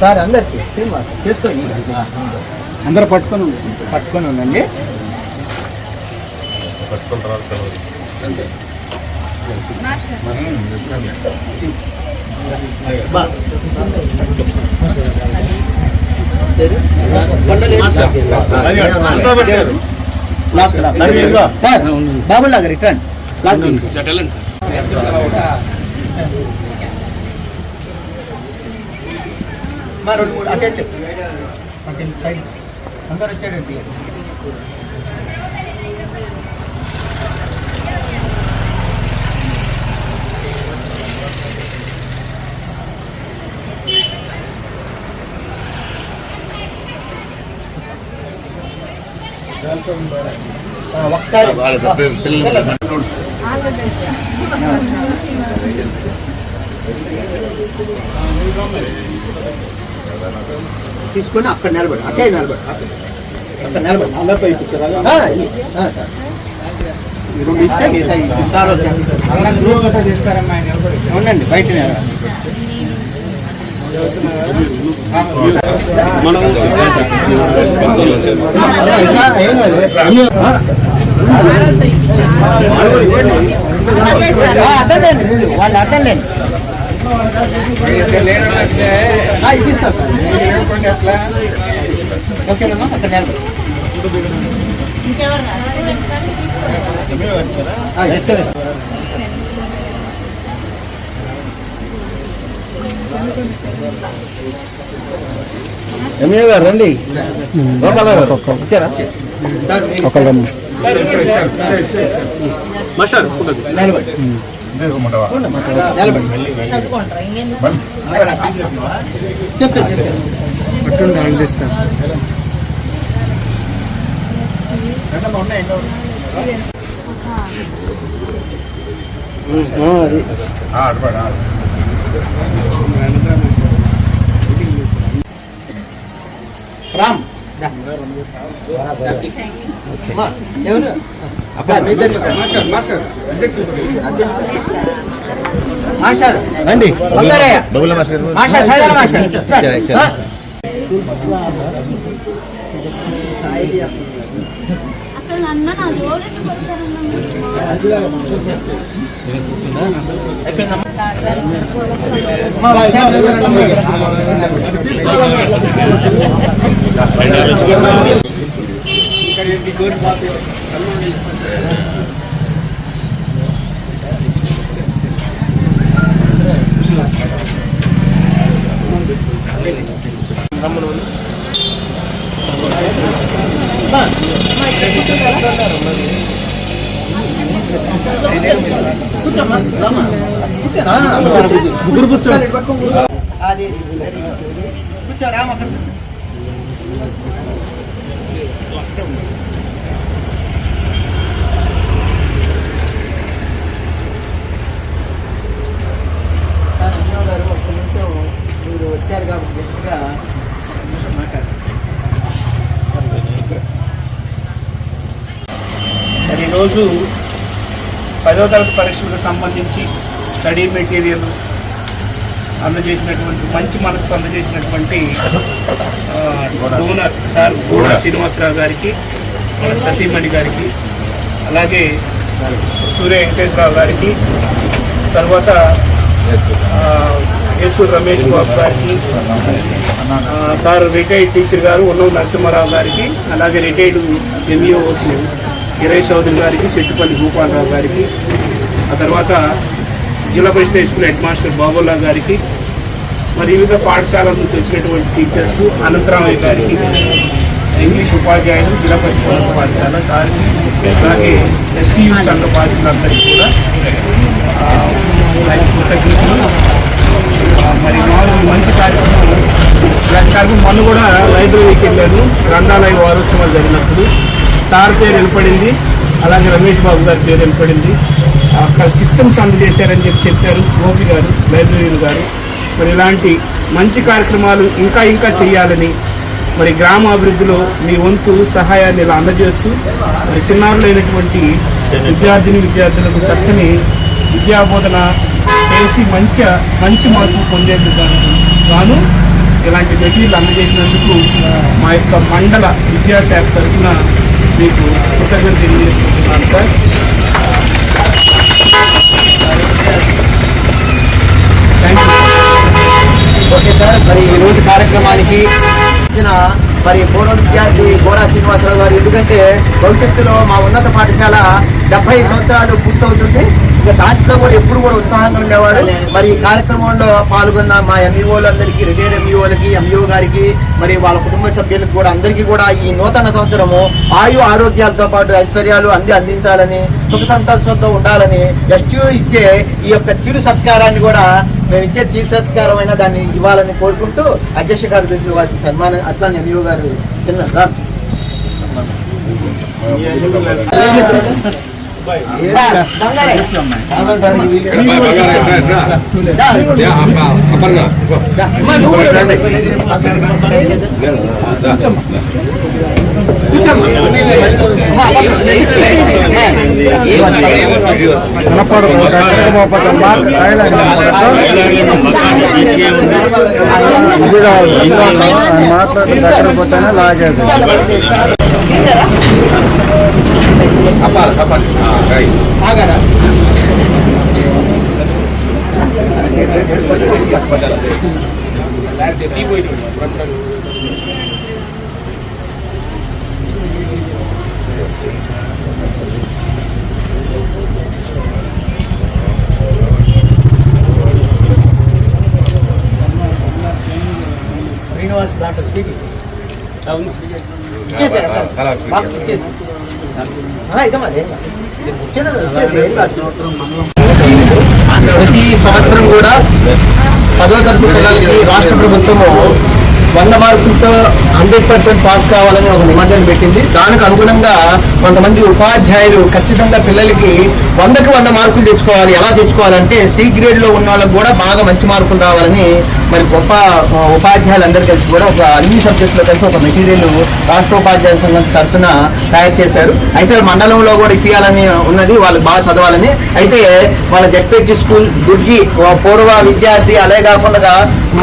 Sir అందరికి శ్రీనివాస్ చేస్తూ అందరూ పట్టుకొని ఉండండి. బాబులాగా రిటర్న్ రెండు మూడు అటెండ్ సైడ్ అందరు వచ్చాడండి. ఒకసారి తీసుకొని అక్కడ నిలబడి అట్టే నిలబడి అక్కడ నిలబడి అందరితో ఇస్తే సార్ ఉండండి బయట వాళ్ళు అర్థం లేండి ఇప్పిస్తా సార్. ఓకేనమ్మా అక్కడ నిలబడి ఎంఏ గారు రండి. వచ్చారా నిలబడి చెప్తా అందిస్తాను. రామ్ రండి అసలు అన్న నా జోలికి కూర్చోరా మీరు వచ్చారు కాబట్టి జస్ట్గా మాట్లాడారు. ఈరోజు 10వ తరగతి పరీక్షలకు సంబంధించి స్టడీ మెటీరియల్ అందజేసినటువంటి మంచి మనసుతో అందజేసినటువంటి డోనర్ సార్ గూడ శ్రీనివాసరావు గారికి, సతీమణి గారికి, అలాగే సూర్య వెంకటేశ్వరరావు గారికి, తర్వాత యేసూరు రమేష్ బాబు గారికి, సార్ రిటైర్డ్ టీచర్ గారు ఉన్నవ నరసింహారావు గారికి, అలాగే రిటైర్డ్ ఎంఈఓస్ గిరీష్ చౌదరి గారికి, చెట్టుపల్లి భూపాలరావు గారికి, ఆ తర్వాత జిల్లా పరిషత్ స్కూల్ హెడ్ మాస్టర్ బాబుల్లా గారికి, మరి వివిధ పాఠశాలల నుంచి వచ్చినటువంటి టీచర్స్ అనంతరామయ్య గారికి, ఇంగ్లీష్ ఉపాధ్యాయులు, జిల్లా పరిషత్ పాఠశాల సార్కి, అలాగే ఎస్టీయూ సంఘ బాధ్యులందరికీ కూడా కృతజ్ఞతలు. మరి మంచి కార్యక్రమం మొన్న కూడా లైబ్రరీకి వెళ్ళాను. గ్రంథాలయ వారోత్సవాలు జరిగినప్పుడు సార్ పేరు వినపడింది. అలాగే రమేష్ బాబు గారి పేరు వెనపడింది. అక్కడ సిస్టమ్స్ అందజేశారని చెప్పారు గోపి గారు, లైబ్రరీలు గారు. మరి ఇలాంటి మంచి కార్యక్రమాలు ఇంకా ఇంకా చేయాలని, మరి గ్రామాభివృద్ధిలో మీ వంతు సహాయాన్ని ఇలా అందజేస్తూ మరి చిన్నారులైనటువంటి విద్యార్థులకు చక్కని విద్యాబోధన చేసి మంచి మార్పులు పొందేందుకు గాను ఇలాంటి మెటీరియల్ అందజేసినందుకు మా యొక్క మండల విద్యాశాఖ తరఫున మీకు కృతజ్ఞతలు తెలియజేస్తున్నాను sir. Thank you. Okay sir, మరి ఈ రోజు కార్యక్రమానికి మరి పూర్వ విద్యార్థి గోడా శ్రీనివాసరావు గారు, ఎందుకంటే భవిష్యత్తులో మా ఉన్నత పాఠశాల 70 సంవత్సరాలు పూర్తవుతుంది. ఇక దాంట్లో కూడా ఎప్పుడు కూడా ఉత్సాహంగా ఉండేవాడు. మరి ఈ కార్యక్రమంలో పాల్గొన్న మా ఎంఈఓలందరికీ, రిటైర్డ్ ఎంఈఓలకి, ఎంఈఓ గారికి, మరి వాళ్ళ కుటుంబ సభ్యులకు కూడా అందరికీ కూడా ఈ నూతన సంవత్సరము ఆయు ఆరోగ్యాలతో పాటు ఐశ్వర్యాలు అందించాలని, సుఖ సంతోషంతో ఉండాలని ఎస్టీయూ ఇచ్చే ఈ యొక్క చిరు సత్కారాన్ని కూడా మేము ఇచ్చే చిరు సత్కారమైన దాన్ని ఇవ్వాలని కోరుకుంటూ అధ్యక్ష కార్యదర్శి వారికి సన్మానం, అట్లానే ఎంఈఓ గారు చిన్న మాట్లాడిపోతేనే లాగేది. శ్రీనివాస్ డాక్టర్ స్వీటీ ప్రతి సంవత్సరం కూడా 10వ తరగతి పిల్లలకి రాష్ట్ర ప్రభుత్వము 100 మార్కులతో 100% పాస్ కావాలని ఒక నిబంధన పెట్టింది. దానికి అనుగుణంగా కొంతమంది ఉపాధ్యాయులు ఖచ్చితంగా పిల్లలకి 100కి 100 మార్కులు తెచ్చుకోవాలి. ఎలా తెచ్చుకోవాలంటే సి గ్రేడ్ లో ఉన్న వాళ్ళకి కూడా బాగా మంచి మార్కులు రావాలని మరి గొప్ప ఉపాధ్యాయులందరూ కలిసి కూడా ఒక అన్ని సబ్జెక్టులో కలిసి ఒక మెటీరియల్ రాష్ట్ర ఉపాధ్యాయుల సంఘం తరఫున తయారు చేశారు. అయితే మండలంలో కూడా ఇప్పియాలని ఉన్నది, వాళ్ళకి బాగా చదవాలని. అయితే మన జెడ్పీటీ స్కూల్ దుర్గి పూర్వ విద్యార్థి, అలాగే కాకుండా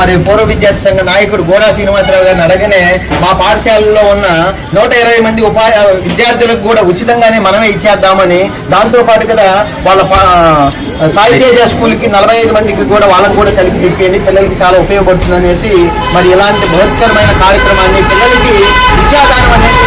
మరి పూర్వ విద్యార్థి సంఘ నాయకుడు గోడా శ్రీనివాసరావు గారిని అడగనే మా పాఠశాలలో ఉన్న 120 మంది విద్యార్థులకు కూడా ఉచితంగానే మనమే ఇచ్చేద్దామని, దాంతో పాటు కదా వాళ్ళ సాయి తేజ స్కూల్కి 45 మందికి కూడా వాళ్ళకు కూడా కలిపి తిప్పియండి, పిల్లలకి చాలా ఉపయోగపడుతుంది అనేసి మరి ఇలాంటి బృహత్తరమైన కార్యక్రమాన్ని పిల్లలకి విద్యాదానం అనేది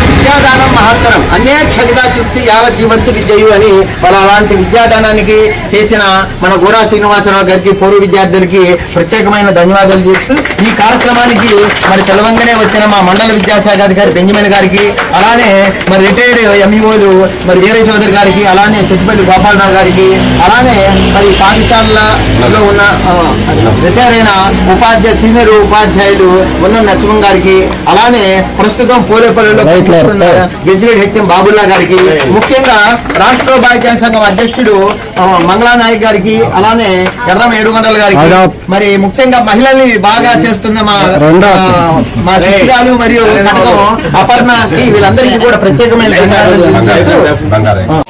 విద్యాదానం మహత్తరం అనే క్షణిగా తృప్తి యావత్ జీవంతు విద్యయు అని వాళ్ళ అలాంటి విద్యాదానానికి చేసిన మన గోడా శ్రీనివాసరావు గారికి, పూర్వ విద్యార్థులకి ప్రత్యేకమైన ధన్యవాదాలు చేస్తూ ఈ కార్యక్రమానికి మరి తెలవంగానే వచ్చిన మా మండల విద్యాశాఖ అధికారి బెంజమిన్ గారికి, అలానే మరి రిటైర్డ్ ఎంఈఓలు మరి వీర చౌదరి గారికి, అలానే చుట్టుపల్లి గోపాలరావు గారికి, అలానే మరి పాఠశాలలో ఉన్న రిటైర్ అయిన సీనియర్ ఉపాధ్యాయులు ఉన్న నరసింహం గారికి, అలానే ప్రస్తుతం పోలేపల్లిలో గెజిరెడ్ హెచ్ఎం బాబుల్లా గారికి, ముఖ్యంగా రాష్ట్ర ఉపాధ్యాయ సంఘం అధ్యక్షుడు మంగళా నాయక్ గారికి, అలానే ఎర్రం ఏడుగొండల గారికి, మరి ముఖ్యంగా మహిళల్ని బాగా చేస్తున్న మా శిష్యురాలు మరియు అపర్ణకి, వీళ్ళందరికీ కూడా ప్రత్యేకమైన ధన్యవాదాలు.